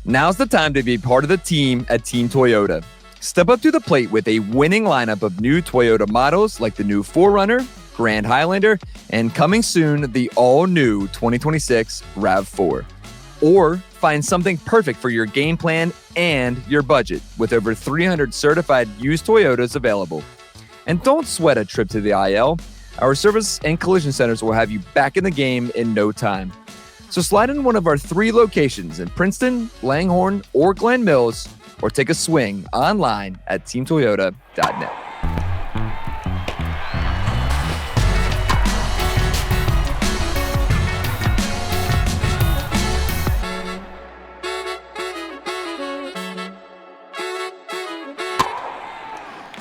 Now's the time to be part of the team at Team Toyota. Step up to the plate with a winning lineup of new Toyota models like the new 4Runner, Grand Highlander, and coming soon, the all-new 2026 RAV4. Or find something perfect for your game plan and your budget with over 300 certified used Toyotas available. And don't sweat a trip to the IL. Our service and collision centers will have you back in the game in no time. So slide in one of our 3 locations in Princeton, Langhorne, or Glen Mills, or take a swing online at teamtoyota.net.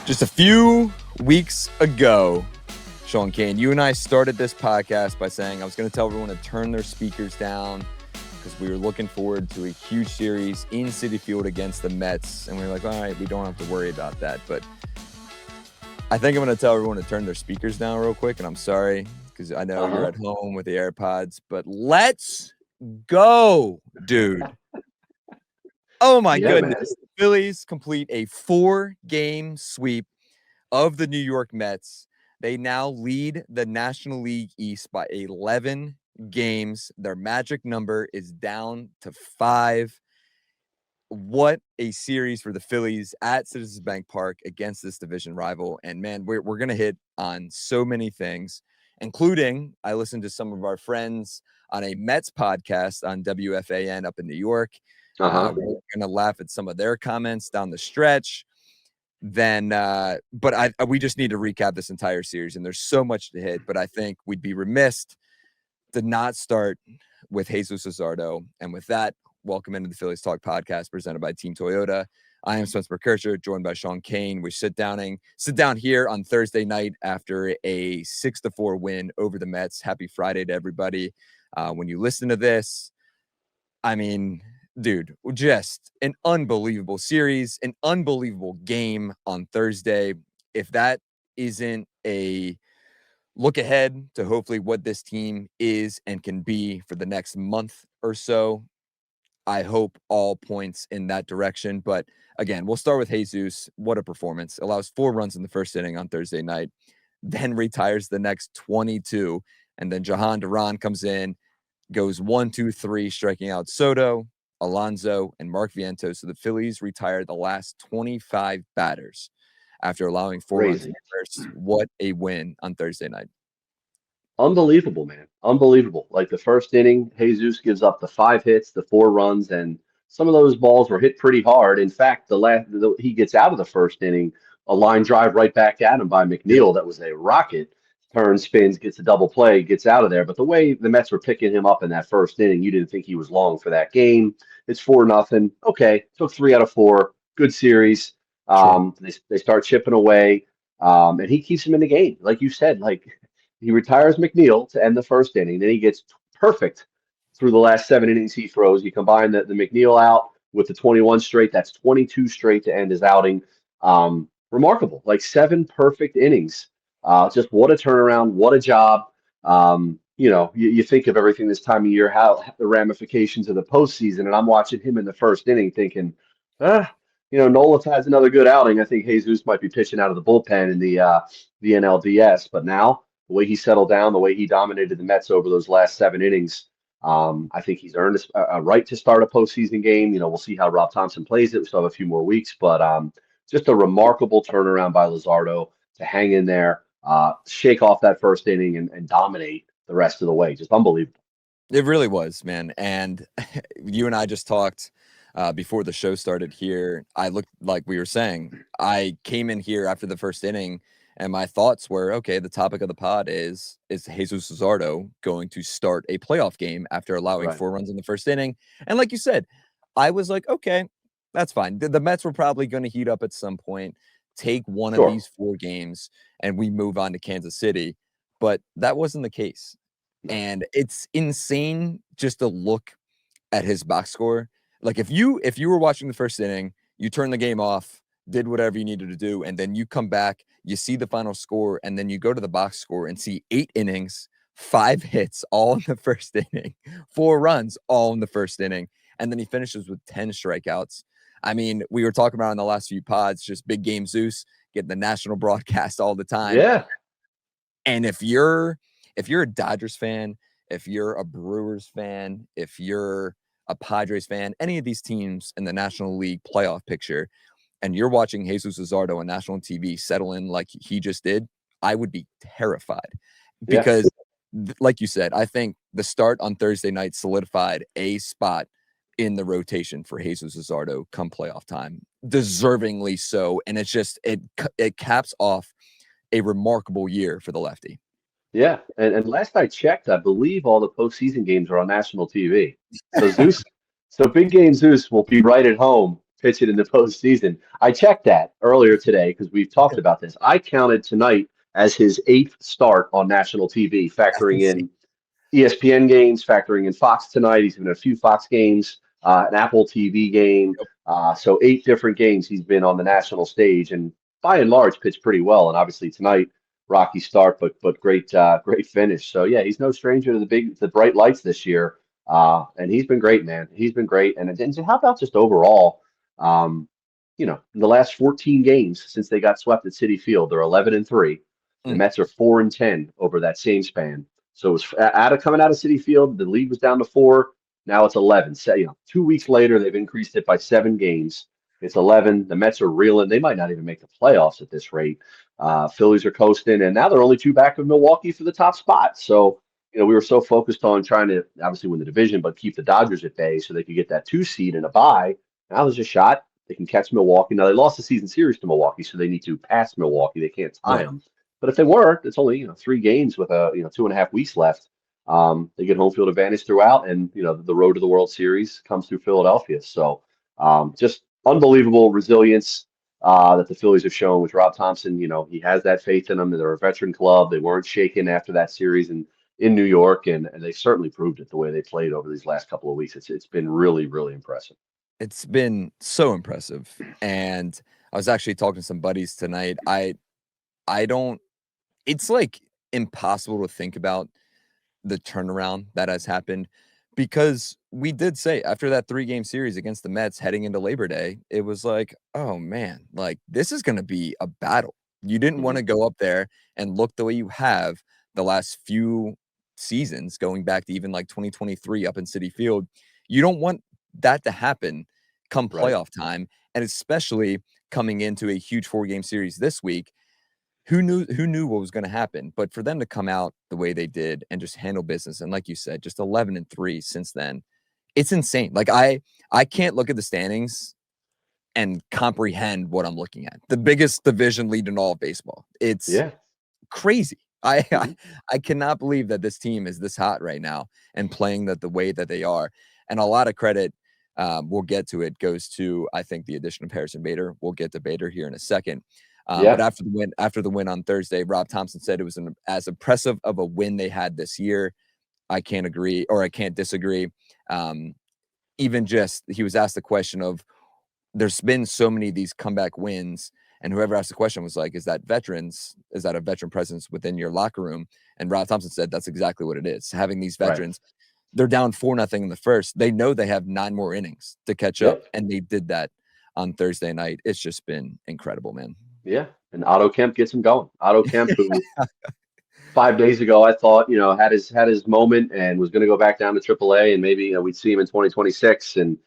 Just a few weeks ago, Sean Kane, you and I started this podcast by saying I was going to tell everyone to turn their speakers down because we were looking forward to a huge series in Citi Field against the Mets. And we were like, all right, we don't have to worry about that. But I think I'm going to tell everyone to turn their speakers down real quick. And I'm sorry because I know you're at home with the AirPods, but let's go, dude. Oh, my goodness. Man. The Phillies complete a 4-game sweep of the New York Mets. They now lead the National League East by 11 games. Their magic number is down to 5. What a series for the Phillies at Citizens Bank Park against this division rival. And, man, we're going to hit on so many things, including I listened to some of our friends on a Mets podcast on WFAN up in New York. We're going to laugh at some of their comments down the stretch. But we just need to recap this entire series, and there's so much to hit, but I think we'd be remiss to not start with Jesús Luzardo. And with that, welcome into the Phillies Talk podcast presented by Team Toyota. I am Spencer McKercher, joined by Sean Kane. We sit down here on Thursday night after a 6-4 win over the Mets. Happy Friday to everybody. When you listen to this, I mean, dude, just an unbelievable series, an unbelievable game on Thursday. If that isn't a look ahead to hopefully what this team is and can be for the next month or so, I hope all points in that direction. But again, we'll start with Jesús. What a performance. Allows 4 runs in the first inning on Thursday night, then retires the next 22. And then Jahan Duran comes in, goes 1-2-3, striking out Soto, Alonso, and Mark Vientos. So the Phillies retired the last 25 batters after allowing 4 runs in the first. What a win on Thursday night. Unbelievable, man. Unbelievable. Like the first inning, Jesús gives up the 5 hits, the 4 runs, and some of those balls were hit pretty hard. In fact, he gets out of the first inning, a line drive right back at him by McNeil. That was a rocket. Turns, spins, gets a double play, gets out of there. But the way the Mets were picking him up in that first inning, you didn't think he was long for that game. It's 4-0. Okay, took 3 out of 4. Good series. They start chipping away, and he keeps him in the game. Like you said, he retires McNeil to end the first inning. Then he gets perfect through the last 7 innings he throws. You combine the McNeil out with the 21 straight. That's 22 straight to end his outing. Remarkable. 7 perfect innings. Just what a turnaround. What a job. You think of everything this time of year, how the ramifications of the postseason. And I'm watching him in the first inning thinking, Nola has another good outing. I think Jesús might be pitching out of the bullpen in the NLDS. But now, the way he settled down, the way he dominated the Mets over those last 7 innings, I think he's earned a right to start a postseason game. We'll see how Rob Thompson plays it. We still have a few more weeks, but just a remarkable turnaround by Luzardo to hang in there, shake off that first inning, and dominate the rest of the way. Just unbelievable. It really was, man. And you and I just talked before the show started here. I looked, like we were saying, I came in here after the first inning, and my thoughts were, okay, the topic of the pod is Jesús Luzardo going to start a playoff game after allowing 4 runs in the first inning? And like you said, I was like, okay, that's fine. The Mets were probably going to heat up at some point, take one of these 4 games, and we move on to Kansas City. But that wasn't the case. And it's insane just to look at his box score. Like if you were watching the first inning, you turn the game off, did whatever you needed to do, and then you come back, you see the final score, and then you go to the box score and see 8 innings, 5 hits, all in the first inning, 4 runs, all in the first inning. and then he finishes with 10 strikeouts. I mean, we were talking about in the last few pods, just big game Zeus getting the national broadcast all the time. Yeah. And if you're a Dodgers fan, if you're a Brewers fan, if you're a Padres fan, any of these teams in the National League playoff picture, and you're watching Jesús Luzardo on national TV settle in like he just did, I would be terrified because, like you said, I think the start on Thursday night solidified a spot in the rotation for Jesús Luzardo come playoff time, deservingly so. And it's just it caps off a remarkable year for the lefty. Yeah, and last I checked, I believe all the postseason games are on national TV. So big game Zeus will be right at home pitching in the postseason. I checked that earlier today because we've talked about this. I counted tonight as his 8th start on national TV, factoring in ESPN games, factoring in Fox tonight. He's been in a few Fox games, an Apple TV game. So 8 different games he's been on the national stage, and by and large pitched pretty well. And obviously tonight, rocky start, but great finish. So yeah, he's no stranger to the bright lights this year. And he's been great, man. He's been great. And how about just overall? In the last 14 games since they got swept at Citi Field, they're 11-3. The Mets are 4-10 over that same span. So it was coming out of Citi Field, the lead was down to 4. Now it's 11. So, 2 weeks later, they've increased it by 7 games. It's 11. The Mets are reeling. They might not even make the playoffs at this rate. Phillies are coasting, and now they're only 2 back of Milwaukee for the top spot. So, we were so focused on trying to obviously win the division, but keep the Dodgers at bay so they could get that 2 seed and a bye. Now there's a shot. They can catch Milwaukee. Now they lost the season series to Milwaukee, so they need to pass Milwaukee. They can't tie them. But if they weren't, it's only 3 games with 2.5 weeks left. They get home field advantage throughout, and the road to the World Series comes through Philadelphia. So just unbelievable resilience that the Phillies have shown with Rob Thompson. He has that faith in them. They're a veteran club. They weren't shaken after that series in New York, and they certainly proved it the way they played over these last couple of weeks. It's been really, really impressive. It's been so impressive. And I was actually talking to some buddies tonight. It's like impossible to think about the turnaround that has happened, because we did say after that 3-game series against the Mets heading into Labor Day, it was like, oh man, like this is going to be a battle. You didn't want to go up there and look the way you have the last few seasons, going back to even like 2023 up in Citi Field. You don't want that to happen come playoff time, and especially coming into a huge 4-game series this week. Who knew what was going to happen? But for them to come out the way they did and just handle business, and like you said, just 11-3 since then, it's insane. Like I can't look at the standings and comprehend what I'm looking at. The biggest division lead in all of baseball. It's crazy. I cannot believe that this team is this hot right now and playing the way that they are. And a lot of credit, we'll get to it, goes to, I think, the addition of Harrison Bader. We'll get to Bader here in a second. But after the win on Thursday, Rob Thompson said it was as impressive of a win they had this year. I can't agree, or I can't disagree. Even just, he was asked the question of, there's been so many of these comeback wins, and whoever asked the question was like, is that a veteran presence within your locker room? And Rob Thompson said that's exactly what it is. Having these veterans, they're down 4-0 in the first. They know they have 9 more innings to catch up, and they did that on Thursday night. It's just been incredible, man. Yeah, and Otto Kemp gets him going. Otto Kemp, who 5 days ago I thought had his moment and was going to go back down to AAA, and maybe we'd see him in 2026. And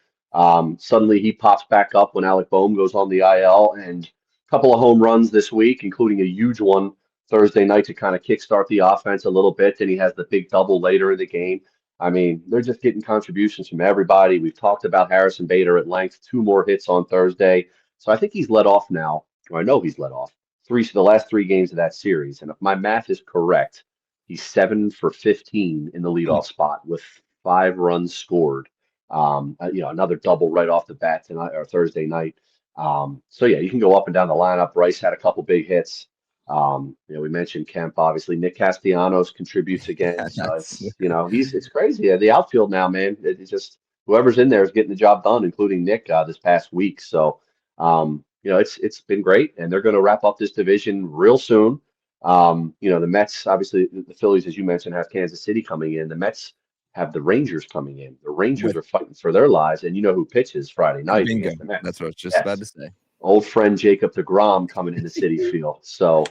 suddenly he pops back up when Alec Boehm goes on the IL, and a couple of home runs this week, including a huge one Thursday night to kind of kickstart the offense a little bit. And he has the big double later in the game. I mean, they're just getting contributions from everybody. We've talked about Harrison Bader at length. 2 more hits on Thursday, so I think he's led off now. I know he's led off the last 3 games of that series. And if my math is correct, he's 7 for 15 in the leadoff spot with 5 runs scored. Another double right off the bat tonight or Thursday night. So yeah, you can go up and down the lineup. Bryce had a couple big hits. We mentioned Kemp, obviously. Nick Castellanos contributes again. It's crazy. Yeah, the outfield now, man. It's just whoever's in there is getting the job done, including Nick this past week. So it's been great, and they're going to wrap up this division real soon. The Mets, obviously, the Phillies, as you mentioned, have Kansas City coming in. The Mets have the Rangers coming in. The Rangers With are fighting for their lives, and you know who pitches Friday night bingo. against the Mets? That's what I was just about Yes, to say. old friend Jacob DeGrom coming into Citi Field. So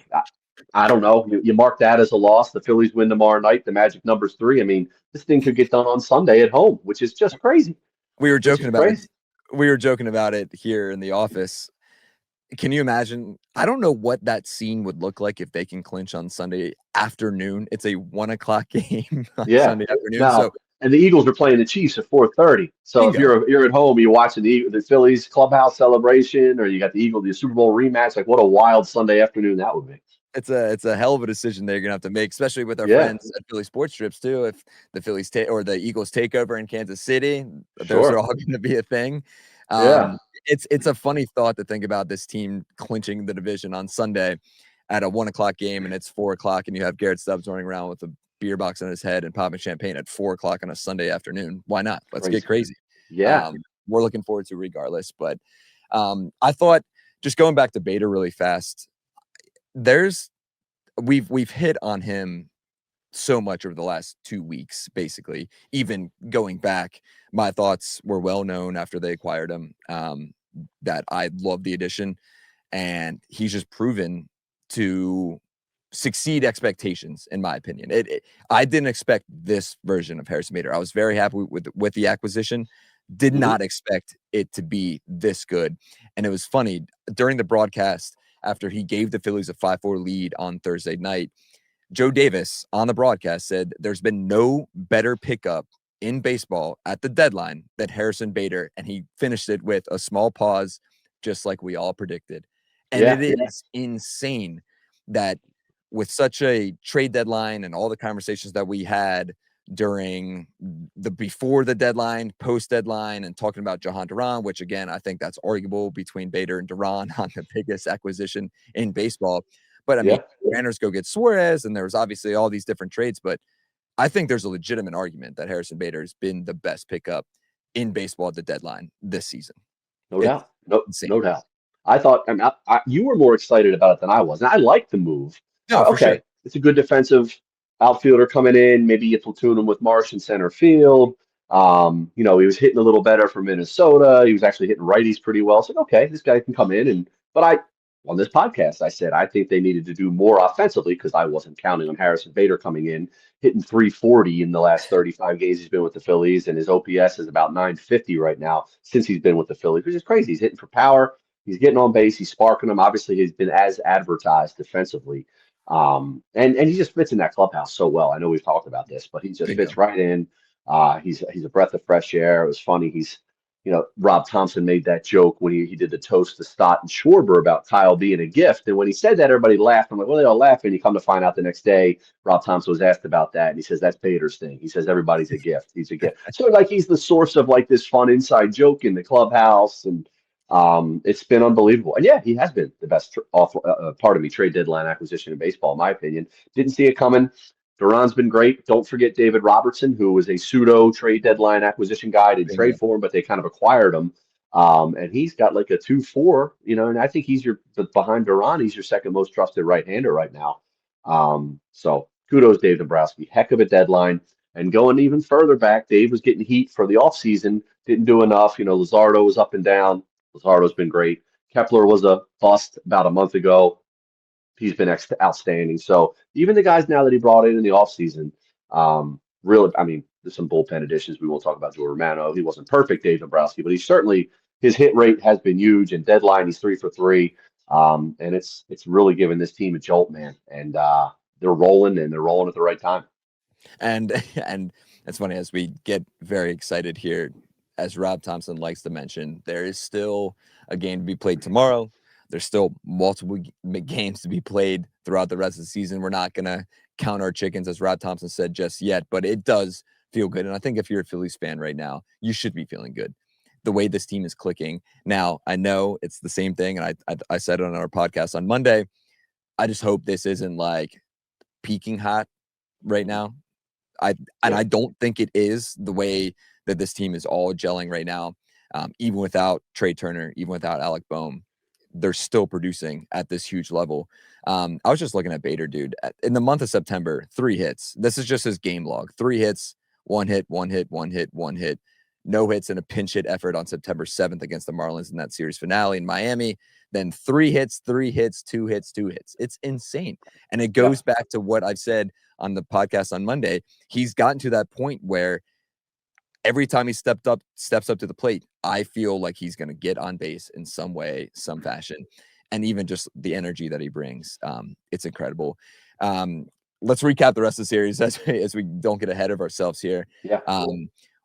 I don't know. You mark that as a loss. The Phillies win tomorrow night. The magic number's 3. I mean, this thing could get done on Sunday at home, which is just crazy. We were Which is joking about it. crazy. We were joking about it here in the office. Can you imagine? I don't know what that scene would look like if they can clinch on Sunday afternoon. It's a 1 o'clock game on Yeah. Sunday afternoon. So Now, and the Eagles are playing the Chiefs at 4:30. So if bingo. you're at home, you're watching the Phillies clubhouse celebration, or you got the Eagles, the Super Bowl rematch. Like, what a wild Sunday afternoon that would be. It's a hell of a decision they're gonna have to make, especially with our Yeah, friends at Philly Sports Trips too. If the Phillies or the Eagles take over in Kansas City, those are sure. all going to be a thing. Yeah, It's a funny thought to think about this team clinching the division on Sunday at a 1 o'clock game, and it's 4 o'clock, and you have Garrett Stubbs running around with a beer box on his head and popping champagne at 4 o'clock on a Sunday afternoon. Why not? Let's get crazy. crazy. Yeah. We're looking forward to it regardless. But I thought, just going back to Bader really fast, there's we've hit on him so much over the last 2 weeks, basically. Even going back, my thoughts were well known after they acquired him, that I love the addition, and he's just proven to succeed expectations, in my opinion. I didn't expect this version of Harrison Bader. I was very happy with the acquisition. Did Hmm. not expect it to be this good. And it was funny during the broadcast after he gave the Phillies a 5-4 lead on Thursday night. Joe Davis on the broadcast said there's been no better pickup in baseball at the deadline than Harrison Bader. And he finished it with a small pause, just like we all predicted. And it Yeah. is insane that with such a trade deadline and all the conversations that we had during the before the deadline, post deadline, and talking about Jahan Duran, which again, I think that's arguable between Bader and Duran on the biggest acquisition in baseball. But I mean, Yeah. Ranners go get Suarez, and there was obviously all these different trades. But I think there's a legitimate argument that Harrison Bader has been the best pickup in baseball at the deadline this season. No It's doubt. No, insane. no doubt. I thought, I mean, you were more excited about it than I was. And I like the move. No, for sure. Okay, it's a good defensive outfielder coming in. Maybe you platoon him with Marsh in center field. He was hitting a little better for Minnesota. He was actually hitting righties pretty well. So, okay, this guy can come in. But on this podcast, I said I think they needed to do more offensively because I wasn't counting on Harrison Bader coming in, hitting 340 in the last 35 games he's been with the Phillies, and his OPS is about 950 right now since he's been with the Phillies, which is crazy. He's hitting for power. He's getting on base. He's sparking them. Obviously, he's been as advertised defensively. And he just fits in that clubhouse so well. I know we've talked about this, but he just Bingo. fits right in. He's a breath of fresh air. It was funny. Rob Thompson made that joke when he did the toast to Stott and Schwarber about Kyle being a gift. And when he said that, everybody laughed. I'm like, well, they all laugh. And you come to find out the next day, Rob Thompson was asked about that. And he says, that's Bader's thing. He says, everybody's a gift. He's a gift. So like he's the source of like this fun inside joke in the clubhouse. And it's been unbelievable. And yeah, he has been the best trade deadline acquisition in baseball, in my opinion. Didn't see it coming. Duran's been great. Don't forget David Robertson, who was a pseudo trade deadline acquisition guy. Didn't Bingo. trade for him, but they kind of acquired him. And he's got like a 2.4, and I think behind Duran, he's your second most trusted right-hander right now. So kudos, Dave Dombrowski. Heck of a deadline. And going even further back, Dave was getting heat for the offseason, didn't do enough. Luzardo was up and down. Luzardo's been great. Kepler was a bust about a month ago. He's been outstanding. So even the guys now that he brought in the offseason, really, I mean, there's some bullpen additions. We won't talk about Joe Romano. He wasn't perfect, Dave Dombrowski, but his hit rate has been huge. And deadline, he's 3 for 3. And it's really given this team a jolt, man. And they're rolling at the right time. And it's funny as we get very excited here, as Rob Thompson likes to mention, there is still a game to be played tomorrow. There's still multiple games to be played throughout the rest of the season. We're not going to count our chickens, as Rob Thompson said, just yet, but it does feel good. And I think if you're a Phillies fan right now, you should be feeling good. The way this team is clicking. Now, I know it's the same thing, and I said it on our podcast on Monday. I just hope this isn't like peaking hot right now. I don't think it is, the way that this team is all gelling right now. Even without Trey Turner, even without Alec Boehm, they're still producing at this huge level. I was just looking at Bader, dude. In the month of September, 3 hits. This is just his game log. 3 hits, one hit, one hit, one hit, one hit, no hits, and a pinch hit effort on September 7th against the Marlins in that series finale in Miami. Then 3 hits, 3 hits, 2 hits, 2 hits. It's insane. And it goes back to what I've said on the podcast on Monday. He's gotten to that point where every time he steps up to the plate, I feel like he's going to get on base in some way, some fashion. And even just the energy that he brings, it's incredible. Let's recap the rest of the series as we don't get ahead of ourselves here. Yeah.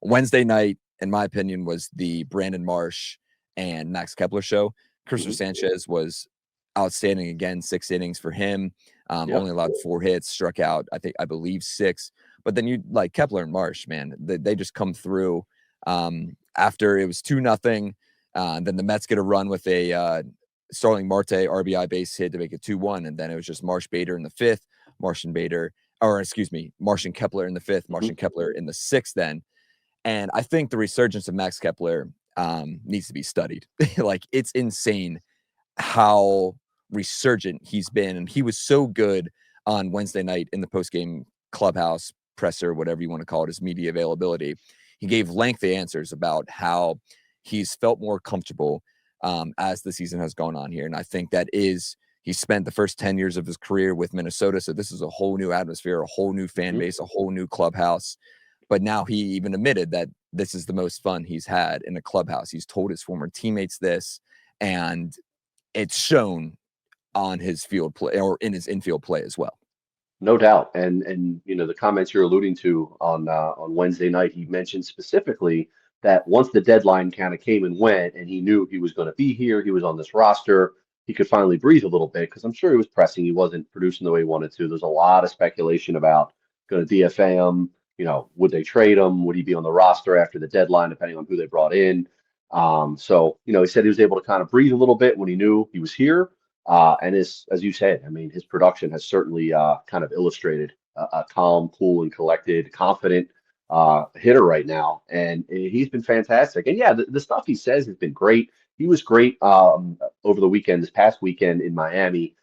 Wednesday night, in my opinion, was the Brandon Marsh and Max Kepler show. Christopher Sanchez was outstanding again, 6 innings for him. Only allowed 4 hits, struck out, I believe 6. But then you like Kepler and Marsh, man, they just come through. After it was 2-0, then the Mets get a run with a Starling Marte RBI base hit to make it 2-1, and then it was just Marsh Bader in the 5th, Marsh and Kepler in the 5th, Marsh and Kepler in the 6th then. And I think the resurgence of Max Kepler needs to be studied. Like, it's insane how resurgent he's been. And he was so good on Wednesday night in the postgame clubhouse presser, whatever you want to call it, his media availability. He gave lengthy answers about how he's felt more comfortable as the season has gone on here. And I think that is, he spent the first 10 years of his career with Minnesota. So this is a whole new atmosphere, a whole new fan base, a whole new clubhouse. But now he even admitted that this is the most fun he's had in a clubhouse. He's told his former teammates this, and it's shown on his field play or in his infield play as well. No doubt. And you know, the comments you're alluding to on Wednesday night, he mentioned specifically that once the deadline kind of came and went and he knew he was going to be here, he was on this roster, he could finally breathe a little bit, because I'm sure he was pressing. He wasn't producing the way he wanted to. There's a lot of speculation about going to DFA him. You know, would they trade him? Would he be on the roster after the deadline, depending on who they brought in? So, you know, he said he was able to kind of breathe a little bit when he knew he was here. And as you said, I mean, his production has certainly kind of illustrated a calm, cool, and collected, confident hitter right now. And he's been fantastic. And yeah, the stuff he says has been great. He was great over the weekend, this past weekend in Miami.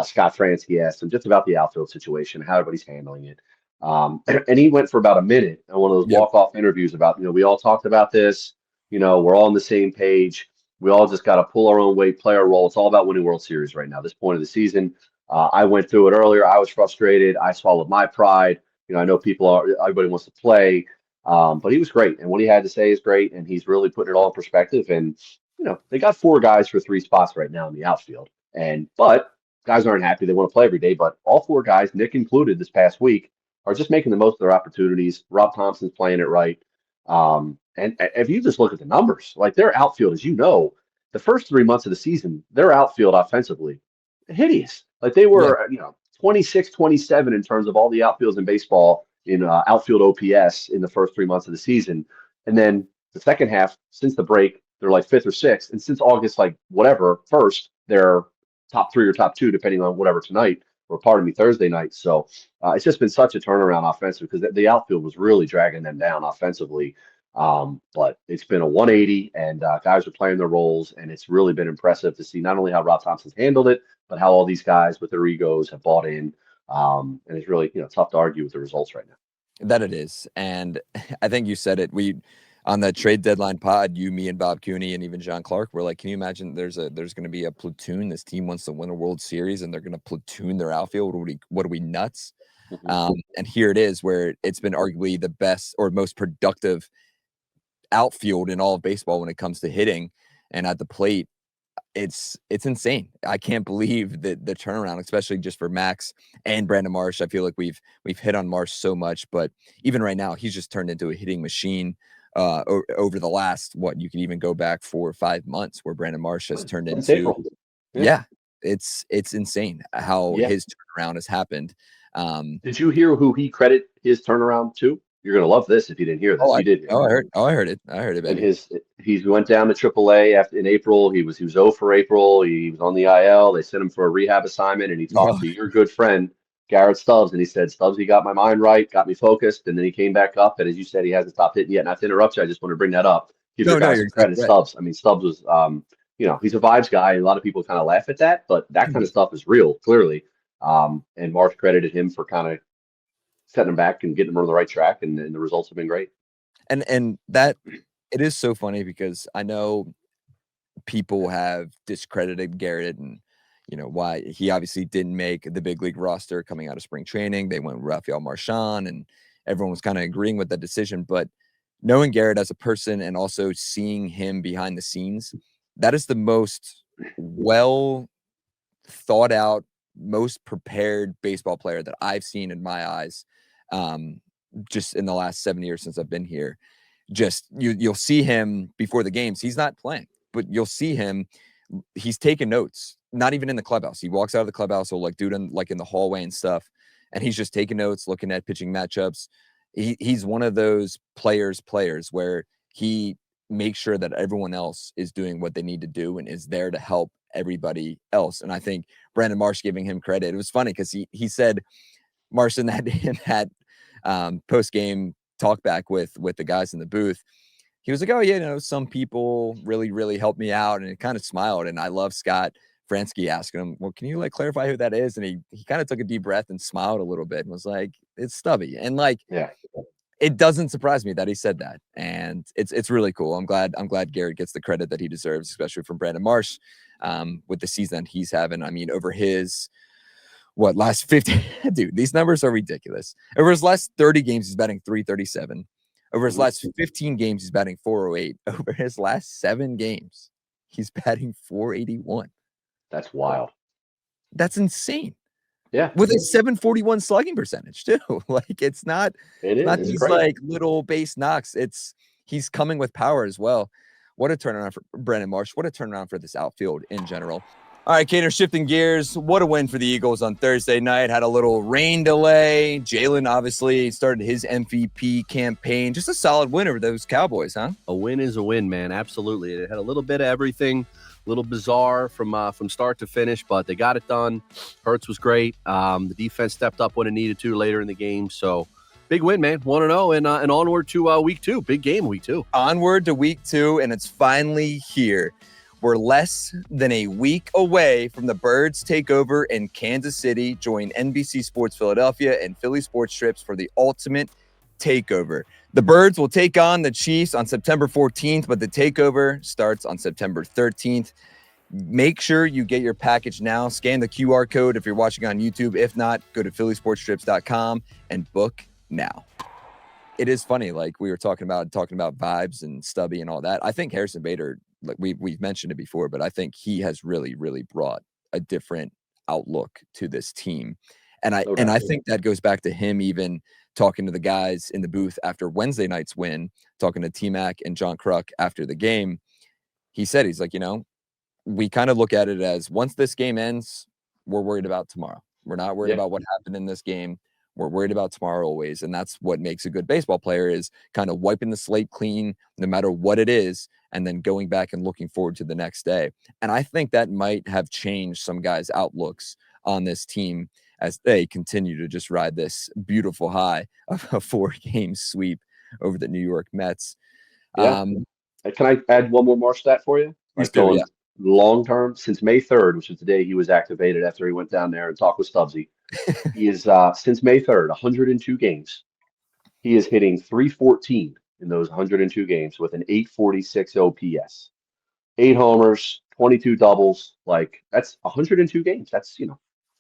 Scott Fransky asked him just about the outfield situation, how everybody's handling it. And he went for about a minute on one of those walk-off interviews about, you know, we all talked about this, you know, we're all on the same page. We all just got to pull our own weight, play our role. It's all about winning World Series right now, this point of the season. I went through it earlier. I was frustrated. I swallowed my pride. You know, I know everybody wants to play, but he was great. And what he had to say is great. And he's really putting it all in perspective. And, you know, they got 4 guys for 3 spots right now in the outfield. But guys aren't happy. They want to play every day. But all 4 guys, Nick included this past week, are just making the most of their opportunities. Rob Thompson's playing it right. And if you just look at the numbers, like their outfield, as you know, the first 3 months of the season, their outfield offensively, hideous. Like they were, you know, 26, 27 in terms of all the outfields in baseball in outfield OPS in the first 3 months of the season. And then the second half, since the break, they're like 5th or 6th. And since August, like whatever, 1st, they're top 3 or top 2, depending on whatever tonight, or pardon me, Thursday night. So it's just been such a turnaround offensive, because the outfield was really dragging them down offensively. But it's been a 180, and guys are playing their roles, and it's really been impressive to see not only how Rob Thompson's handled it, but how all these guys with their egos have bought in. And it's really, you know, tough to argue with the results right now. That it is. And I think you said it. On the trade deadline pod, you, me, and Bob Cooney, and even John Clark were like, can you imagine there's going to be a platoon? This team wants to win a World Series, and they're going to platoon their outfield. What are we nuts? And here it is, where it's been arguably the best or most productive outfield in all of baseball when it comes to hitting and at the plate. It's insane. I can't believe the turnaround, especially just for Max and Brandon Marsh. I feel like we've hit on Marsh so much, but even right now, he's just turned into a hitting machine over the last, you can even go back 4 or 5 months, where Brandon Marsh has turned into it's insane how his turnaround has happened. Did you hear who he credit his turnaround to? You're gonna love this if you didn't hear this. You did. I heard it. Baby. And he went down to AAA in April. He was 0 for April. He was on the IL. They sent him for a rehab assignment, and he talked to your good friend Garrett Stubbs, and he said, "Stubbs, he got my mind right, got me focused." And then he came back up, and as you said, he hasn't stopped hitting yet. Not to interrupt you, I just want to bring that up. Give your guys some credit, Stubbs. I mean, Stubbs was, you know, he's a vibes guy. A lot of people kind of laugh at that, but that kind of stuff is real, clearly. And Marsh credited him for kind of setting them back and getting them on the right track, and the results have been great. And that it is so funny because I know people have discredited Garrett and why he obviously didn't make the big league roster coming out of spring training. They went with Rafael Marchand and everyone was kind of agreeing with that decision. But knowing Garrett as a person and also seeing him behind the scenes, that is the most well thought out, most prepared baseball player that I've seen in my eyes, just in the last 7 years since I've been here. Just you'll see him before the games. He's not playing, but you'll see him. He's taking notes, not even in the clubhouse. He walks out of the clubhouse, he'll like do it in the hallway and stuff. And he's just taking notes, looking at pitching matchups. He's one of those players where he makes sure that everyone else is doing what they need to do and is there to help everybody else. And I think Brandon Marsh giving him credit. It was funny because he said Marsh in that post-game talk back with the guys in the booth. He was like, oh, yeah, some people really, really helped me out. And he kind of smiled. And I love Scott Fransky asking him, well, can you clarify who that is? And he kind of took a deep breath and smiled a little bit and was like, it's Stubby. And yeah, it doesn't surprise me that he said that. And it's really cool. I'm glad Garrett gets the credit that he deserves, especially from Brandon Marsh, with the season he's having. I mean, over his last 50, dude, these numbers are ridiculous. Over his last 30 games, he's batting .337. Over his last 15 games, he's batting .408. Over his last 7 games, he's batting .481. That's wild. That's insane. Yeah. With a .741 slugging percentage, too. It's not these crazy. little base knocks. He's coming with power as well. What a turnaround for Brandon Marsh. What a turnaround for this outfield in general. All right, Kaner, shifting gears. What a win for the Eagles on Thursday night. Had a little rain delay. Jalen obviously started his MVP campaign. Just a solid win over those Cowboys, huh? A win is a win, man. Absolutely. It had a little bit of everything, a little bizarre from start to finish, but they got it done. Hurts was great. The defense stepped up when it needed to later in the game. So big win, man. 1-0 and onward to week 2. Big game week 2. Onward to week 2, and it's finally here. We're less than a week away from the Birds takeover in Kansas City. Join NBC Sports Philadelphia and Philly Sports Strips for the ultimate takeover. The Birds will take on the Chiefs on September 14th, but the takeover starts on September 13th. Make sure you get your package now. Scan the QR code if you're watching on YouTube. If not, go to phillysportstrips.com and book now. It is funny, we were talking about vibes and Stubby and all that. I think Harrison Bader, we've mentioned it before, but I think he has really, really brought a different outlook to this team. And I think that goes back to him even talking to the guys in the booth after Wednesday night's win, talking to T-Mac and John Kruk after the game. He said, he's like, we kind of look at it as once this game ends, we're worried about tomorrow. We're not worried about what happened in this game. We're worried about tomorrow always. And that's what makes a good baseball player, is kind of wiping the slate clean, no matter what it is, and then going back and looking forward to the next day. And I think that might have changed some guys' outlooks on this team as they continue to just ride this beautiful high of a 4-game sweep over the New York Mets. Yeah. Can I add one more Marsh stat for you? Long term, since May 3rd, which is the day he was activated after he went down there and talked with Stubbsy. He is since May 3rd, 102 games. He is hitting .314 in those 102 games with an .846 OPS, 8 homers, 22 doubles. That's 102 games. That's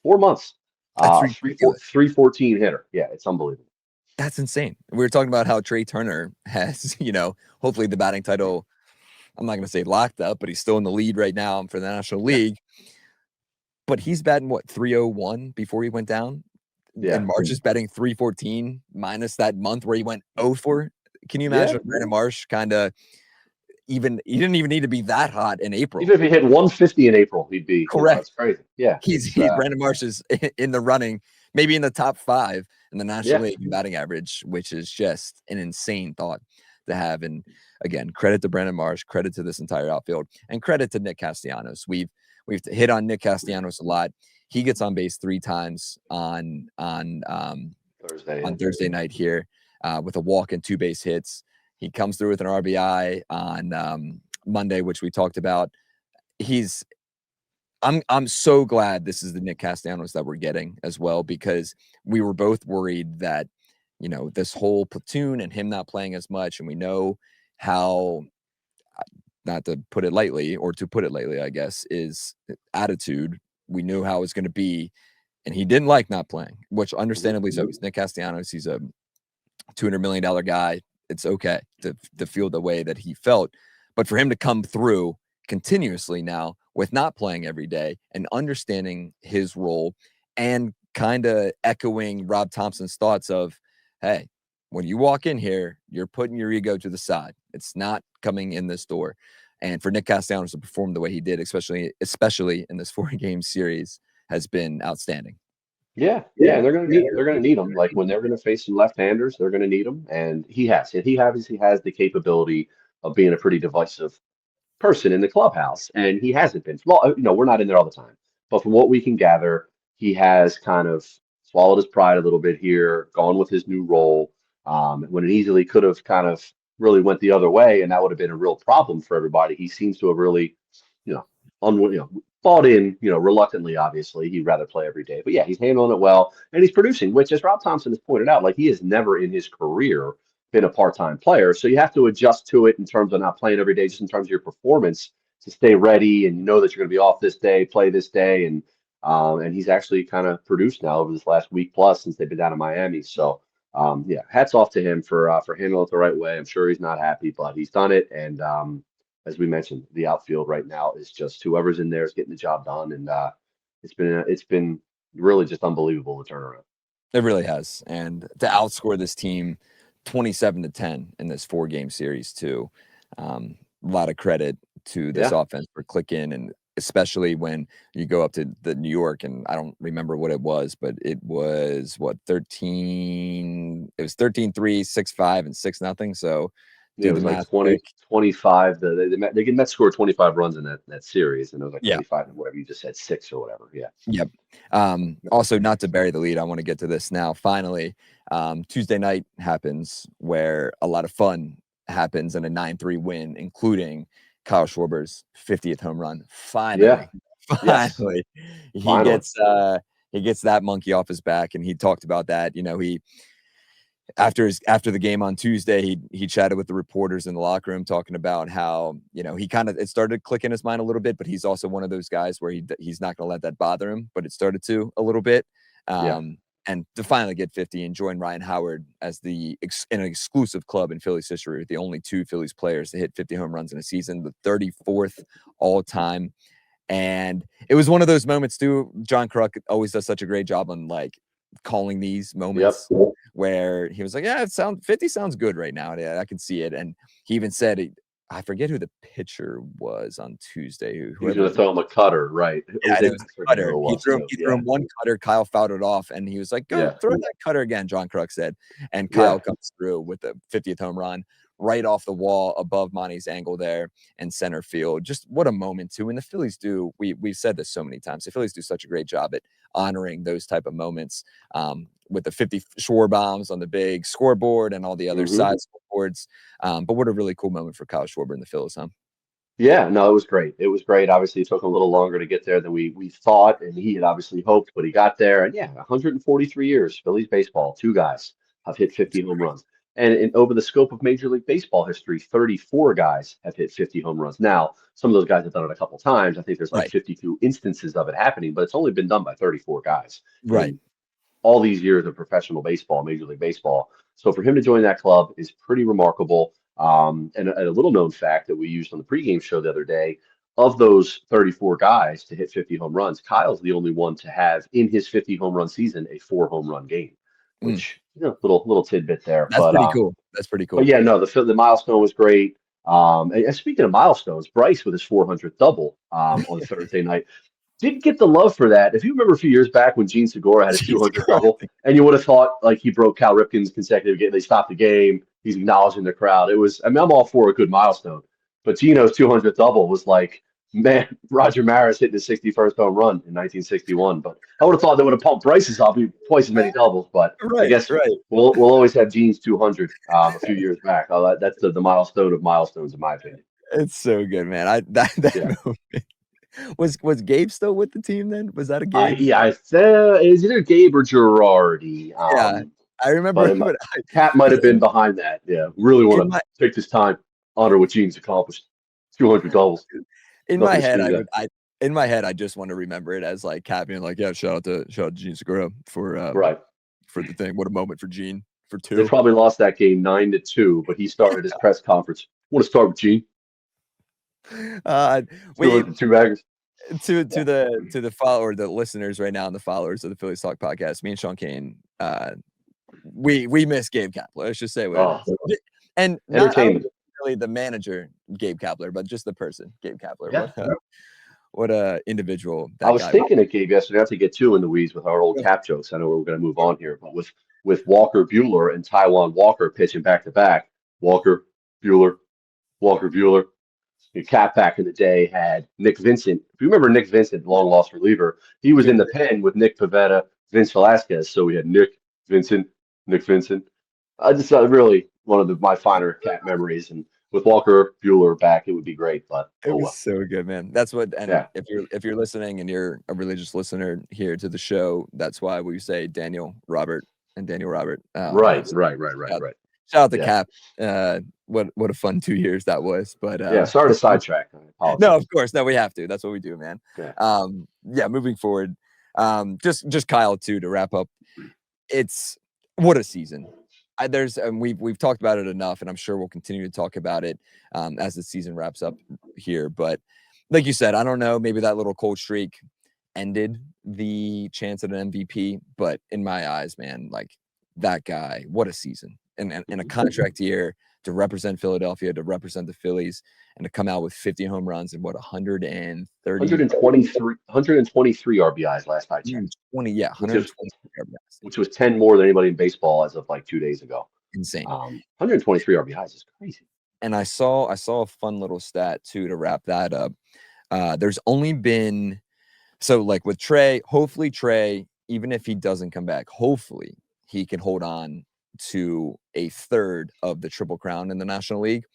4 months. That's 314 hitter. Yeah, it's unbelievable. That's insane. We were talking about how Trey Turner has, hopefully the batting title, I'm not going to say locked up, but he's still in the lead right now for the National League. But he's batting, 301 before he went down? Yeah. And Marsh is batting 314 minus that month where he went 0-4. Can you imagine Brandon Marsh he didn't even need to be that hot in April. Even if he hit 150 in April, he'd be correct. That's crazy. Yeah. Brandon Marsh is in the running, maybe in the top 5 in the National League batting average, which is just an insane thought to have. And again, credit to Brandon Marsh, credit to this entire outfield, and credit to Nick Castellanos. We've hit on Nick Castellanos a lot. He gets on base 3 times on Thursday night here with a walk and 2 base hits. He comes through with an RBI on Monday, which we talked about. I'm so glad this is the Nick Castellanos that we're getting as well, because we were both worried that this whole platoon and him not playing as much. And we know how, not to put it lightly, or to put it lightly, I guess, is attitude. We knew how it was going to be. And he didn't like not playing, which understandably so. He's Nick Castellanos. He's a $200 million guy. It's okay to feel the way that he felt. But for him to come through continuously now with not playing every day and understanding his role and kind of echoing Rob Thompson's thoughts of, hey, when you walk in here, you're putting your ego to the side. It's not coming in this door. And for Nick Castellanos to perform the way he did, especially in this 4-game series, has been outstanding. Yeah, and they're gonna need him. Like when they're gonna face some left-handers, they're gonna need him, and he obviously has the capability of being a pretty divisive person in the clubhouse, and he hasn't been. Well, we're not in there all the time, but from what we can gather, he has kind of swallowed his pride a little bit here, gone with his new role, when it easily could have kind of really went the other way, and that would have been a real problem for everybody. He seems to have really, bought in, reluctantly, obviously. He'd rather play every day. But yeah, he's handling it well, and he's producing, which, as Rob Thompson has pointed out, like he has never in his career been a part-time player. So you have to adjust to it in terms of not playing every day, just in terms of your performance to stay ready and that you're going to be off this day, play this day. And he's actually kind of produced now over this last week plus since they've been down in Miami. So hats off to him for handling it the right way. I'm sure he's not happy, but he's done it. And as we mentioned, the outfield right now is just whoever's in there is getting the job done, and it's been really just unbelievable the turnaround. It really has, and to outscore this team 27-10 in this 4-game series too. A lot of credit to this offense for clicking, and especially when you go up to the New York, and I don't remember what it was, but it was 13. It was 13-3, 6-5, and 6-0. So. Yeah, it was like 25. They Mets scored 25 runs in that series, and it was like 25 and whatever you just said, 6 or whatever. Yeah. Yep. Also, not to bury the lead, I want to get to this now. Finally, Tuesday night happens where a lot of fun happens in a 9-3 win, including Kyle Schwarber's 50th home run. Finally, he gets that monkey off his back, and he talked about that. After the game on Tuesday, he chatted with the reporters in the locker room, talking about how, he it started clicking his mind a little bit, but he's also one of those guys where he's not going to let that bother him, but it started to a little bit. And to finally get 50 and join Ryan Howard as in an exclusive club in Phillies history, with the only 2 Phillies players to hit 50 home runs in a season, the 34th all time. And it was one of those moments too. John Kruk always does such a great job on calling these moments where he was like, 50 sounds good right now. Yeah, I can see it. And he even said, I forget who the pitcher was on Tuesday. He was going to throw him a cutter, right? Yeah, it was a cutter. He threw him one cutter. Kyle fouled it off, and he was like, go throw that cutter again, John Kruk said. And Kyle comes through with the 50th home run right off the wall above Monty's angle there in center field. Just what a moment too. And the Phillies do, we've said this so many times, the Phillies do such a great job at honoring those type of moments, with the 50 Schwarber bombs on the big scoreboard and all the other side scoreboards. But what a really cool moment for Kyle Schwarber and the Phillies, huh? Yeah, no, it was great. It was great. Obviously, it took a little longer to get there than we thought, and he had obviously hoped, but he got there. And 143 years, Phillies baseball, 2 guys have hit 50 home runs. And over the scope of Major League Baseball history, 34 guys have hit 50 home runs. Now, some of those guys have done it a couple times. I think there's 52 instances of it happening, but it's only been done by 34 guys. Right. All these years of professional baseball, Major League Baseball. So for him to join that club is pretty remarkable. And a little known fact that we used on the pregame show the other day, of those 34 guys to hit 50 home runs, Kyle's the only one to have in his 50 home run season a 4 home run game, which little tidbit there. That's pretty cool. That's pretty cool. But yeah, no, the milestone was great. And speaking of milestones, Bryce with his 400th double on Thursday night didn't get the love for that. If you remember a few years back when Gene Segura had a 200 double, and you would have thought like he broke Cal Ripken's consecutive game, they stopped the game, he's acknowledging the crowd. I'm all for a good milestone, but Gino's 200th double was like, man, Roger Maris hitting his 61st home run in 1961. But I would have thought they would have pumped Bryce's up twice as many doubles. But I guess we'll always have Gene's 200 a few years back. That's the milestone of milestones, in my opinion. It's so good, man. That moment. Was Gabe still with the team then? Was that a Gabe? It's either Gabe or Girardi. I remember But Cap might have been behind that. Yeah, really want to take this time, honor what Gene's accomplished. 200 doubles. in Nothing my to head, screw that. in my head, I just want to remember it as like Cap being like, yeah, shout out to Gene Segura for Right. the thing. What a moment for Gene for They 2. probably lost that game 9-2, but he started his press conference. Want to start with Gene? We The two baggers. to the follower, the listeners right now, and the followers of the Phillies Talk podcast. Me and Sean Kane, we miss Gabe Kepler. Let's just say what it is. And not really the manager Gabe Kepler, but just the person Gabe Kepler. Yeah. What a individual that I was guy thinking of Gabe yesterday, not to get too in the weeds with our old Cap jokes. I know we're going to move on here, but with Walker Buehler and Taijuan Walker pitching back to back, Walker Buehler. Your Cap back in the day had Nick Vincent. If you remember Nick Vincent, long lost reliever, he was in the pen with Nick Pivetta, Vince Velasquez. So we had Nick Vincent. Just really one of my finer Cap memories. And with Walker Buehler back, it would be great. But it was so good, man. That's what. And if you're listening and you're a religious listener here to the show, that's why we say Daniel Robert. Right. Shout out to Cap. What a fun 2 years that was. But sorry to sidetrack. No, of course. No, we have to. That's what we do, man. Moving forward. Just Kyle too, to wrap up. It's what a season. We've talked about it enough, and I'm sure we'll continue to talk about it as the season wraps up here. But like you said, I don't know, maybe that little cold streak ended the chance at an MVP, but in my eyes, man, like that guy, what a season. And a contract year to represent Philadelphia, to represent the Phillies, and to come out with 50 home runs and 123 RBIs last I checked. 123 RBIs. Which was 10 more than anybody in baseball as of like 2 days ago. Insane. 123 RBIs is crazy. And I saw a fun little stat too to wrap that up. There's only been, so like with Trey, hopefully Trey, even if he doesn't come back, hopefully he can hold on to a third of the Triple Crown in the National League,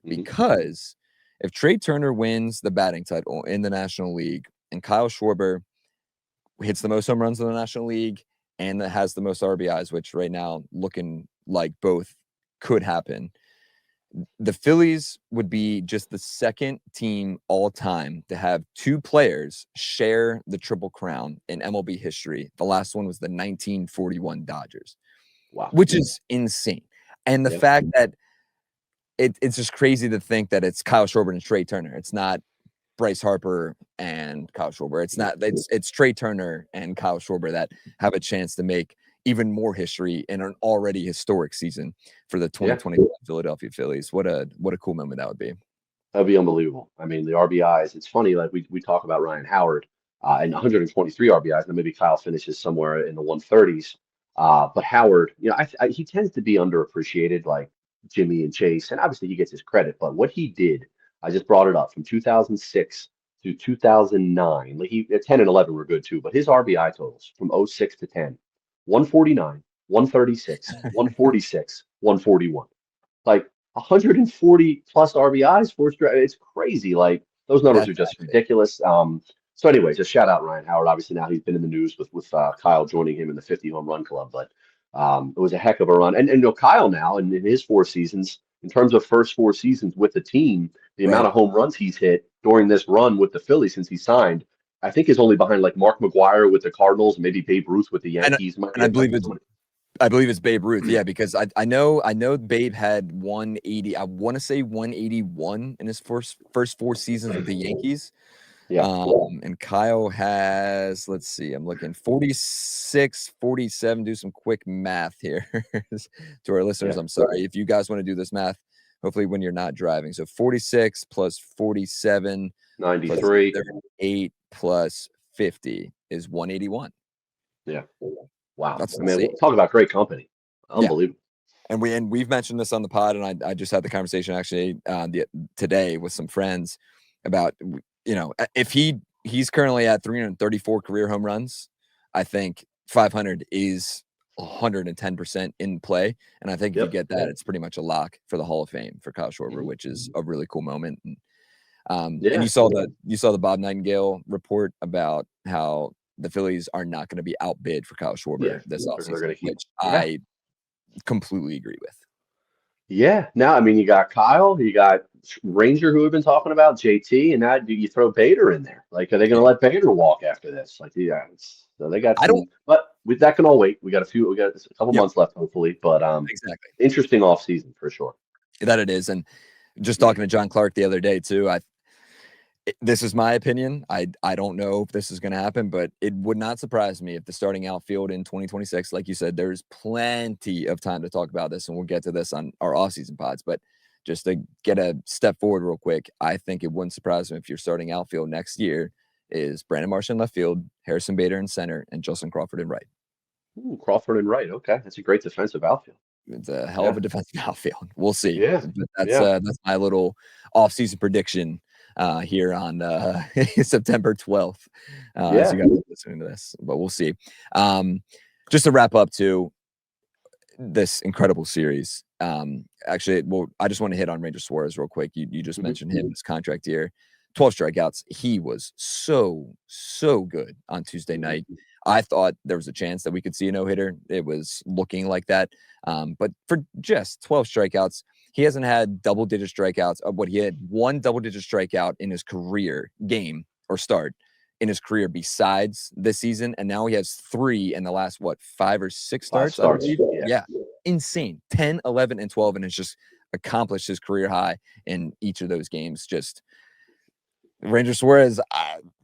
because if Trey Turner wins the batting title in the National League and Kyle Schwarber hits the most home runs in the National League and that has the most RBIs, which right now looking like both could happen, the Phillies would be just the second team all time to have 2 players share the Triple Crown in MLB history. The last one was the 1941 Dodgers. Wow. Which is insane. And the fact that it's just crazy to think that it's Kyle Schwarber and Trey Turner. It's not Bryce Harper and Kyle Schwarber. It's Trey Turner and Kyle Schwarber that have a chance to make even more history in an already historic season for the 2020 Philadelphia Phillies. What a cool moment that would be. That'd be unbelievable. I mean, the RBIs, it's funny, like we talk about Ryan Howard and 123 RBIs, and maybe Kyle finishes somewhere in the 130s. But Howard, he tends to be underappreciated, like Jimmy and Chase, and obviously he gets his credit. But what he did, I just brought it up, from 2006 to 2009. Like 10 and 11 were good too, but his RBI totals from 06 to 10, 149, 136, 146, 141, like 140 plus RBIs. It's crazy. Like those numbers are just ridiculous. So anyways, just shout out Ryan Howard. Obviously now he's been in the news with Kyle joining him in the 50 home run club, but it was a heck of a run. And Kyle now in his 4 seasons, in terms of first 4 seasons with the team, the amount of home runs he's hit during this run with the Phillies since he signed, I think is only behind like Mark McGwire with the Cardinals, maybe Babe Ruth with the Yankees. And I believe it's Babe Ruth, because I know Babe had 180. I want to say 181 in his first 4 seasons with the Yankees. Yeah. And Kyle has, let's see, I'm looking 46, 47. Do some quick math here to our listeners. I'm sorry if you guys want to do this math, hopefully when you're not driving. So 46 plus 47, 93, 38 plus 50 is 181. Yeah. Wow. That's we'll talk about great company. Unbelievable. And we've mentioned this on the pod, and I just had the conversation actually today with some friends about, if he's currently at 334 career home runs, I think 500 is 110% in play. And I think if you get that, it's pretty much a lock for the Hall of Fame for Kyle Schwarber, which is a really cool moment. And you saw the Bob Nightingale report about how the Phillies are not going to be outbid for Kyle Schwarber this offseason, which completely agree with. Yeah. Now, I mean, you got Kyle, you got Ranger, who we've been talking about, JT, and now you throw Bader in there. Like, are they going to let Bader walk after this? Like, yeah, so they got I don't. some, but that can all wait. We got a couple Yep, months left, hopefully, but exactly. interesting off season for sure. That it is. And just talking to John Clark the other day too, this is my opinion. I don't know if this is going to happen, but it would not surprise me if the starting outfield in 2026, like you said, there's plenty of time to talk about this, and we'll get to this on our offseason pods. But just to get a step forward real quick, I think it wouldn't surprise me if your starting outfield next year is Brandon Marsh in left field, Harrison Bader in center, and Justin Crawford in right. Ooh, Crawford and Wright. Okay, that's a great defensive outfield. It's a hell of a defensive outfield. We'll see. Yeah, But that's my little offseason prediction here on September 12th as you guys are listening to this. But we'll see. Just to wrap up to this incredible series. Actually, I just want to hit on Ranger Suarez real quick. You just mentioned him, his contract year. 12 strikeouts. He was so good on Tuesday night. I thought there was a chance that we could see a no-hitter. It was looking like that. But for just 12 strikeouts, he hasn't had double-digit strikeouts. He had one double-digit strikeout in his career game or start in his career besides this season. And now he has 3 in the last, 5 or 6 starts? I believe. Yeah. Insane. 10, 11, and 12, and has just accomplished his career high in each of those games. Just Ranger Suarez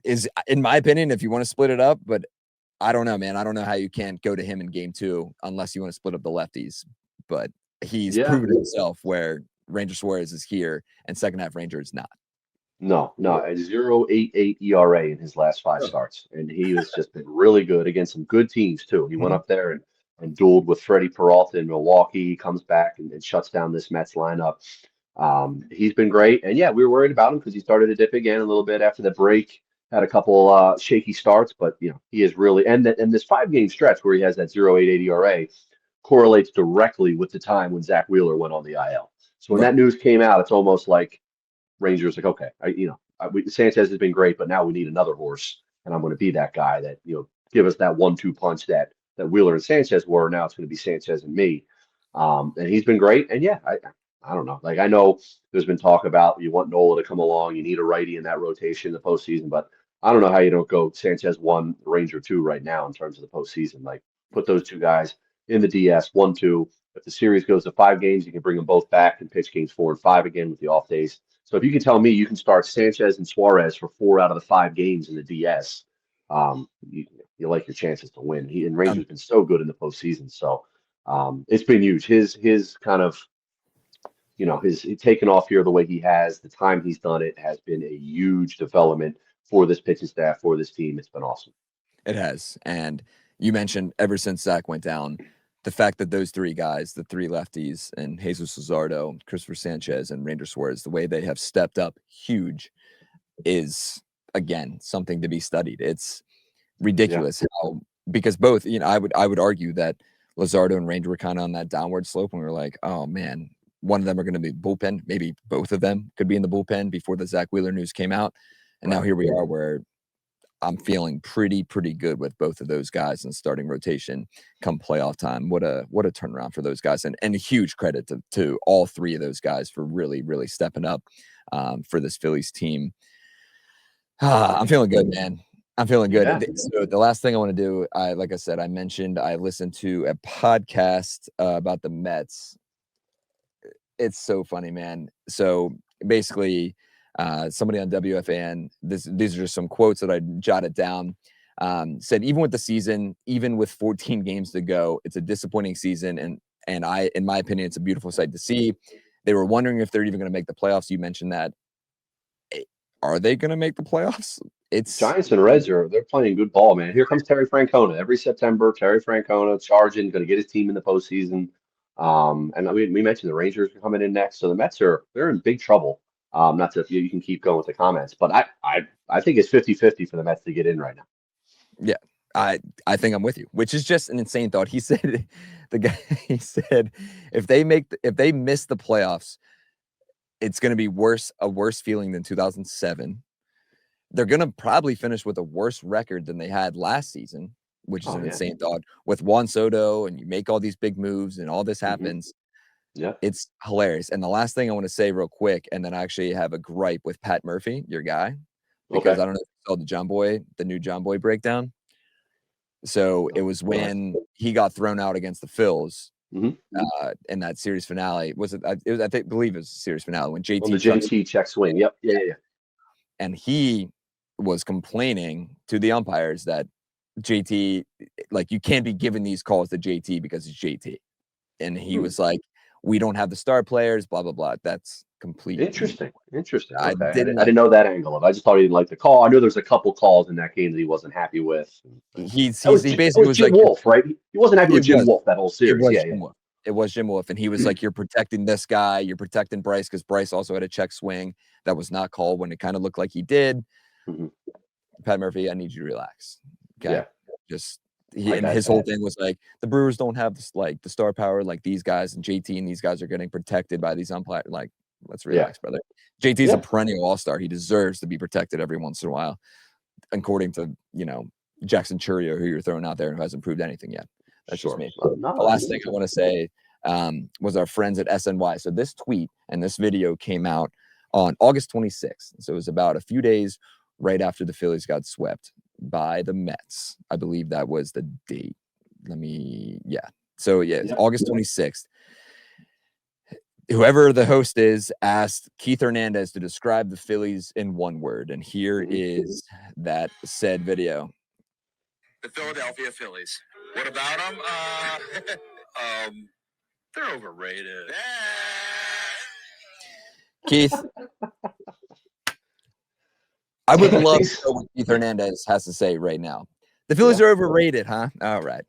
is, in my opinion, if you want to split it up, but I don't know, man. I don't know how you can't go to him in game 2 unless you want to split up the lefties. But he's proven himself where Ranger Suarez is here and second half Ranger is not. No, a 0.88 ERA in his last 5 starts, and he has just been really good against some good teams too. He went up there and dueled with Freddie Peralta in Milwaukee. He comes back and shuts down this Mets lineup. He's been great, and we were worried about him because he started to dip again a little bit after the break. Had a couple shaky starts, but he is really and this 5-game stretch where he has that 0.88 ERA correlates directly with the time when Zach Wheeler went on the IL. So when that news came out, it's almost like Rangers like, okay, Sanchez has been great, but now we need another horse, and I'm going to be that guy that give us that 1-2 punch that Wheeler and Sanchez were. Now it's going to be Sanchez and me, and he's been great. And I don't know, like I know there's been talk about you want Nola to come along, you need a righty in that rotation in the postseason, but I don't know how you don't go Sanchez 1, Ranger 2 right now in terms of the postseason. Like put those 2 guys in the DS 1-2. If the series goes to 5 games, you can bring them both back and pitch games 4 and 5 again with the off days. So if you can tell me you can start Sanchez and Suarez for 4 out of the 5 games in the DS, you like your chances to win. Ranger's been so good in the postseason, so it's been huge. His kind of his taken off here the way he has, the time he's done it has been a huge development for this pitching staff, for this team. It's been awesome. It has, and you mentioned ever since Zach went down, the fact that those 3 guys, the 3 lefties, and Jesús Luzardo, Christopher Sanchez, and Ranger Suarez, the way they have stepped up huge is, again, something to be studied. It's ridiculous how, because both, I would argue that Luzardo and Ranger were kind of on that downward slope, and we were like, oh man, one of them are going to be bullpen. Maybe both of them could be in the bullpen before the Zach Wheeler news came out. And now here we are where I'm feeling pretty good with both of those guys in starting rotation come playoff time. What a turnaround for those guys, and a huge credit to all 3 of those guys for really stepping up for this Phillies team. I'm feeling good, man. I'm feeling good. Yeah. So the last thing I want to do, like I said, I mentioned I listened to a podcast about the Mets. It's so funny, man. So basically, somebody on WFAN, these are just some quotes that I jotted down, said, even with the season, even with 14 games to go, it's a disappointing season. And in my opinion, it's a beautiful sight to see. They were wondering if they're even going to make the playoffs. You mentioned that. Are they going to make the playoffs? It's Giants and Reds they're playing good ball, man. Here comes Terry Francona. Every September, Terry Francona charging, going to get his team in the postseason. And we mentioned the Rangers are coming in next, so the Mets they're in big trouble. Not to you can keep going with the comments, but I think it's 50-50 for the Mets to get in right now. Yeah, I think I'm with you, which is just an insane thought. He said he said if they miss the playoffs, it's going to be a worse feeling than 2007. They're going to probably finish with a worse record than they had last season. which is Oh, an yeah. insane thought, with Juan Soto, and you make all these big moves and all this happens. Yeah. It's hilarious. And the last thing I want to say real quick, and then I actually have a gripe with Pat Murphy, your guy, because Okay. I don't know if you saw the new John Boy breakdown. So it was when he got thrown out against the Phils in that series finale. Was it? I believe it was a series finale when JT On the JT check swing. Yep. Yeah. and he was complaining to the umpires that JT, like, you can't be giving these calls to JT because it's JT. And he was like, we don't have the star players, blah, blah, blah. That's complete. Interesting. Okay. I I didn't didn't know that angle of it. I just thought he didn't like the call. I knew there was a couple calls in that game that he wasn't happy with. He That basically was Jim like, Wolf, right? He wasn't happy with Jim was. Wolf that whole series. Yeah. Jim Wolf. It was Jim Wolf. And he was like, you're protecting this guy. You're protecting Bryce, because Bryce also had a check swing that was not called when it kind of looked like he did. Pat Murphy, I need you to relax. Okay. Yeah. Just his whole thing was like, the Brewers don't have this, like, the star power like these guys, and JT and these guys are getting protected by these umpires. Like, let's relax, brother. JT's a perennial all-star. He deserves to be protected every once in a while, according to, Jackson Churio, who you're throwing out there and who hasn't proved anything yet. That's just me. The last thing I want to say was our friends at SNY. So this tweet and this video came out on August 26th. So it was about a few days right after the Phillies got swept by the Mets. I believe that was the date. So it's August 26th. Whoever the host is asked Keith Hernandez to describe the Phillies in one word. And here is that said video. The Philadelphia Phillies. What about them? They're overrated. Keith, I would love to know what Keith Hernandez has to say right now. The Phillies are overrated, huh? All right.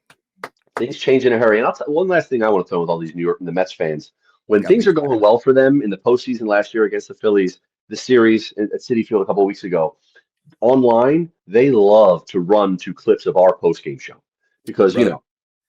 Things change in a hurry. And one last thing I want to throw with all these the Mets fans. When things are going well for them in the postseason last year against the Phillies, the series at Citi Field a couple of weeks ago, online, they love to run to clips of our postgame show because,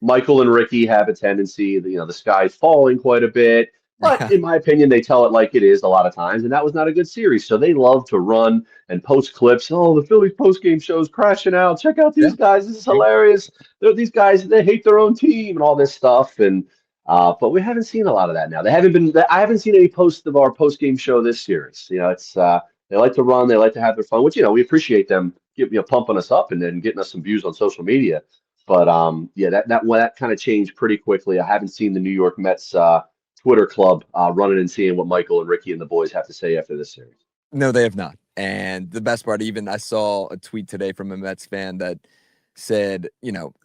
Michael and Ricky have a tendency, the sky's falling quite a bit. But in my opinion, they tell it like it is a lot of times, and that was not a good series. So they love to run and post clips. Oh, the Phillies postgame show's crashing out. Check out these guys. This is hilarious. These guys, they hate their own team and all this stuff. And but we haven't seen a lot of that now. I haven't seen any posts of our postgame show this series. It's they like to run. They like to have their fun, which we appreciate them, pumping us up and then getting us some views on social media. But that kind of changed pretty quickly. I haven't seen the New York Mets Twitter club running and seeing what Michael and Ricky and the boys have to say after this series. No, they have not. And the best part, even I saw a tweet today from a Mets fan that said,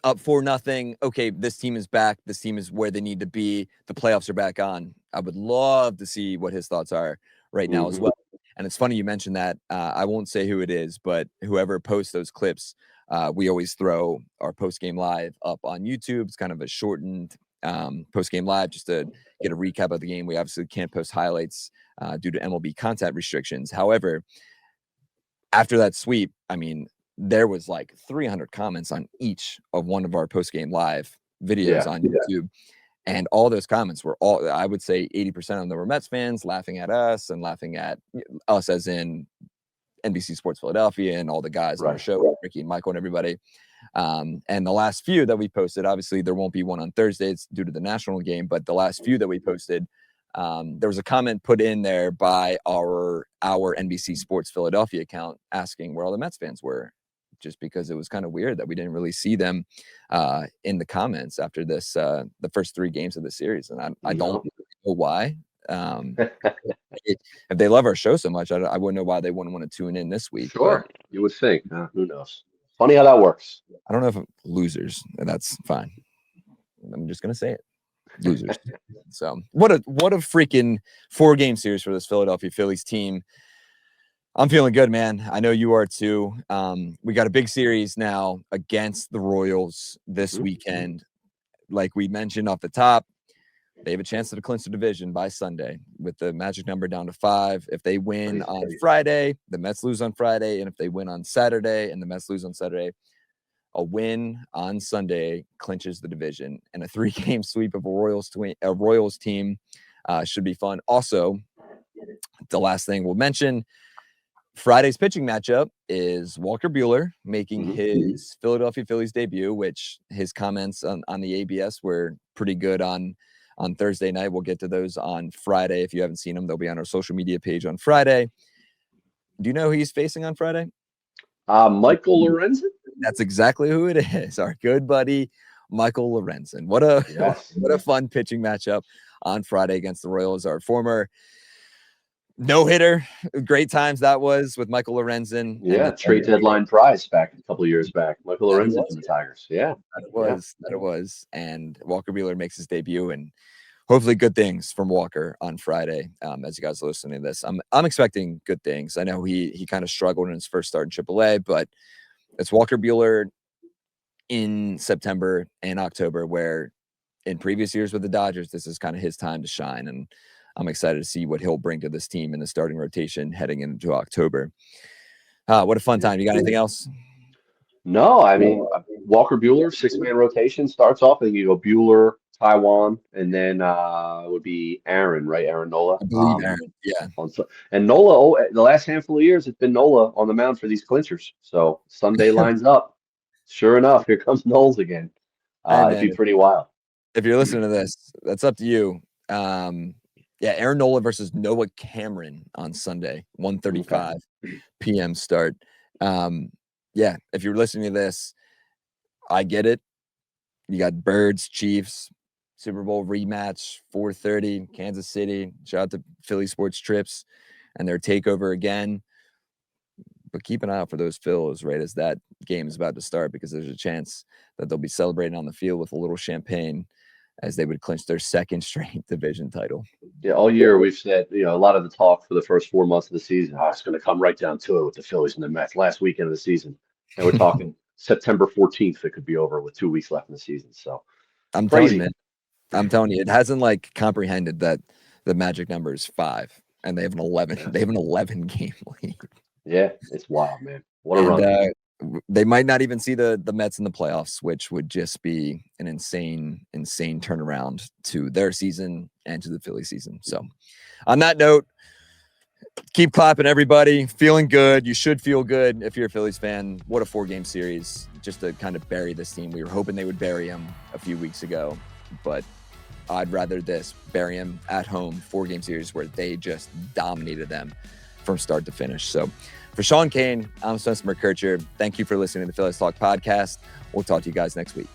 up 4-0. Okay, this team is back. This team is where they need to be. The playoffs are back on. I would love to see what his thoughts are right now as well. And it's funny you mentioned that. I won't say who it is, but whoever posts those clips, we always throw our post-game live up on YouTube. It's kind of a shortened post-game live just to get a recap of the game. We obviously can't post highlights due to MLB content restrictions. However, after that sweep, there was like 300 comments on each of one of our post-game live videos on YouTube. And all those comments were I would say 80% of them were Mets fans laughing at us and laughing at us as in NBC Sports Philadelphia and all the guys on our show, Ricky and Michael and everybody. And the last few that we posted, obviously there won't be one on Thursday. It's due to the national game, but the last few that we posted, there was a comment put in there by our NBC Sports Philadelphia account asking where all the Mets fans were, just because it was kind of weird that we didn't really see them in the comments after this, the first 3 games of the series. And I don't know why. If they love our show so much, I wouldn't know why they wouldn't want to tune in this week. Sure. You would think. Who knows? Funny how that works. I don't know if losers. That's fine. I'm just going to say it. Losers. So what a freaking 4-game series for this Philadelphia Phillies team. I'm feeling good, man. I know you are too. We got a big series now against the Royals this weekend. Like we mentioned off the top, they have a chance to clinch the division by Sunday with the magic number down to 5. If they win on Friday, the Mets lose on Friday. And if they win on Saturday and the Mets lose on Saturday, a win on Sunday clinches the division. And a 3-game sweep of a Royals team should be fun. Also, the last thing we'll mention, Friday's pitching matchup is Walker Buehler making his Philadelphia Phillies debut, which his comments on the ABS were pretty good on Thursday night. We'll get to those on Friday. If you haven't seen them, they'll be on our social media page on Friday. Do you know who he's facing on Friday? Michael Lorenzen? That's exactly who it is. Our good buddy, Michael Lorenzen. What a fun pitching matchup on Friday against the Royals. Our former no-hitter. Great times that was with Michael Lorenzen. Yeah, trade deadline prize back a couple of years back. Michael Lorenzen from the Tigers. Yeah. That it was. And Walker Buehler makes his debut, and hopefully good things from Walker on Friday. As you guys are listening to this, I'm expecting good things. I know he kind of struggled in his first start in AAA, but it's Walker Buehler in September and October, where in previous years with the Dodgers, this is kind of his time to shine. And I'm excited to see what he'll bring to this team in the starting rotation heading into October. What a fun time. You got anything else? No, I mean, Walker Buehler, 6-man rotation starts off. I think you go Buehler, Taiwan, and then it would be Aaron, right? Aaron Nola. I believe Aaron, yeah. And Nola, the last handful of years, it's been Nola on the mound for these clinchers. So Sunday lines up. Sure enough, here comes Knowles again. It'd be pretty wild. If you're listening to this, that's up to you. Aaron Nola versus Noah Cameron on Sunday, 1:35 p.m. start. If you're listening to this, I get it. You got Birds, Chiefs, Super Bowl rematch, 4:30, Kansas City. Shout out to Philly Sports Trips and their takeover again. But keep an eye out for those Phils right as that game is about to start, because there's a chance that they'll be celebrating on the field with a little champagne as they would clinch their second straight division title. Yeah, all year we've said, a lot of the talk for the first 4 months of the season, it's going to come right down to it with the Phillies and the Mets last weekend of the season. And we're talking September 14th, it could be over with 2 weeks left in the season. So I'm telling you, it hasn't comprehended that the magic number is 5 and they have an 11. Yeah. They have an 11 game lead. Yeah, it's wild, man. What a run. They might not even see the Mets in the playoffs, which would just be an insane turnaround to their season and to the Philly season. So on that note, keep clapping, everybody. Feeling good. You should feel good if you're a Phillies fan. What a 4-game series just to kind of bury this team. We were hoping they would bury them a few weeks ago, but I'd rather bury them at home, 4-game series where they just dominated them from start to finish. So for Sean Kane, I'm Spencer McKercher. Thank you for listening to the Phillies Talk podcast. We'll talk to you guys next week.